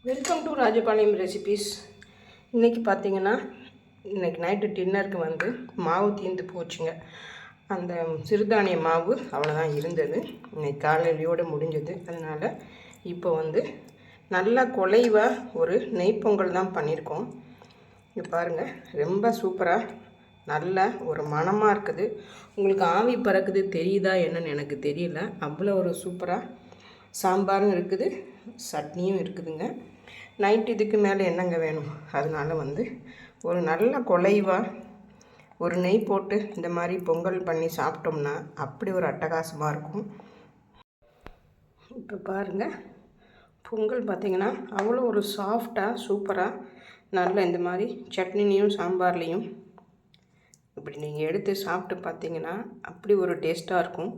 Welcome to Rajapalayam recipes. இன்றைக்கி பார்த்தீங்கன்னா இன்றைக்கி நைட்டு டின்னருக்கு வந்து மாவு தீர்ந்து போச்சுங்க. அந்த சிறுதானிய மாவு அவ்வளோதான் இருந்தது. இன்றைக்கி காலையிலையோடு முடிஞ்சது. அதனால் இப்போ வந்து நல்லா குலைவாக ஒரு நெய் பொங்கல் தான் பண்ணியிருக்கோம். இங்கே பாருங்கள், ரொம்ப சூப்பராக நல்லா ஒரு மணமாக இருக்குது. உங்களுக்கு ஆவி பறக்குது தெரியுதா என்னன்னு எனக்கு தெரியல. அவ்வளோ ஒரு சூப்பராக சாம்பாரும் இருக்குது, சட்னியும் இருக்குதுங்க. நைட் இதுக்கு மேலே என்னங்க வேணும்? அதனால் வந்து ஒரு நல்ல குலைவாக ஒரு நெய் போட்டு இந்த மாதிரி பொங்கல் பண்ணி சாப்பிட்டோம்னா அப்படி ஒரு அட்டகாசமாக இருக்கும். இப்போ பாருங்கள், பொங்கல் பார்த்திங்கன்னா அவ்வளோ ஒரு சாஃப்டாக சூப்பராக நல்ல இந்த மாதிரி சட்னிலையும் சாம்பார்லேயும் இப்படி நீங்கள் எடுத்து சாப்பிட்டு பார்த்தீங்கன்னா அப்படி ஒரு டேஸ்ட்டாக இருக்கும்.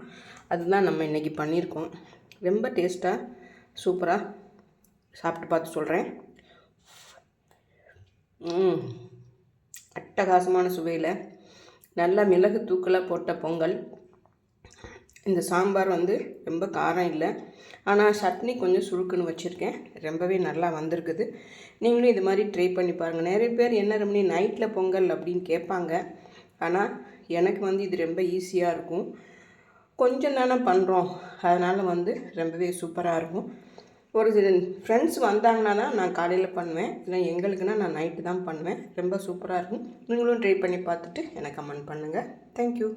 அதுதான் நம்ம இன்றைக்கி பண்ணியிருக்கோம். ரொம்ப டேஸ்ட்டாக சூப்பராக சாப்பிட்டு பார்த்து சொல்கிறேன். அட்டகாசமான சுவையில் நல்லா மிளகு தூக்கலாக போட்ட பொங்கல். இந்த சாம்பார் வந்து ரொம்ப காரம் இல்லை, ஆனால் சட்னி கொஞ்சம் சுருக்குன்னு வச்சுருக்கேன். ரொம்பவே நல்லா வந்திருக்குது. நீங்களும் இது மாதிரி ட்ரை பண்ணி பாருங்கள். நிறைய பேர் என்ன ரொம்ப நைட்டில் பொங்கல் அப்படின்னு கேட்பாங்க. ஆனால் எனக்கு வந்து இது ரொம்ப ஈஸியாக இருக்கும். கொஞ்சம் தானே பண்ணுறோம், அதனால் வந்து ரொம்பவே சூப்பராக இருக்கும். ஒரு சில ஃப்ரெண்ட்ஸ் வந்தாங்கன்னா தான் நான் காலையில் பண்ணுவேன். இல்லை எங்களுக்குன்னா நான் நைட்டு தான் பண்ணுவேன். ரொம்ப சூப்பராக இருக்கும். நீங்களும் ட்ரை பண்ணி பார்த்துட்டு எனக்கு கமெண்ட் பண்ணுங்கள். தேங்க்யூ.